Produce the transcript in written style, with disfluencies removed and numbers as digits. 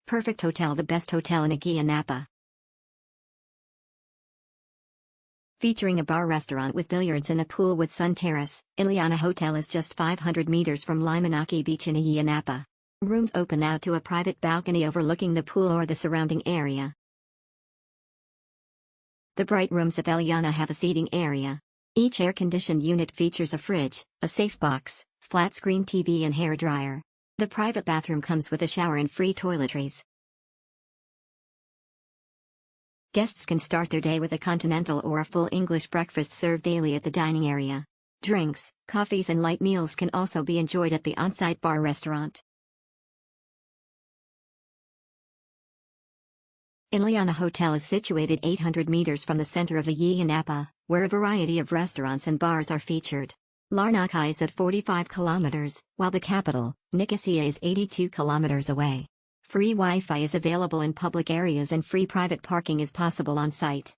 Perfect hotel, the best hotel in Ayia Napa. Featuring a bar restaurant with billiards and a pool with sun terrace, Eleana Hotel is just 500 meters from Limanaki Beach in Ayia Napa. Rooms open out to a private balcony overlooking the pool or the surrounding area. The bright rooms of Eleana have a seating area. Each air-conditioned unit features a fridge, a safe box, flat-screen TV and hairdryer. The private bathroom comes with a shower and free toiletries. Guests can start their day with a continental or a full English breakfast served daily at the dining area. Drinks, coffees and light meals can also be enjoyed at the on-site bar restaurant. Eleana Hotel is situated 800 meters from the center of Ayia Napa, where a variety of restaurants and bars are featured. Larnaca is at 45 kilometers, while the capital, Nicosia, is 82 kilometers away. Free Wi-Fi is available in public areas and free private parking is possible on site.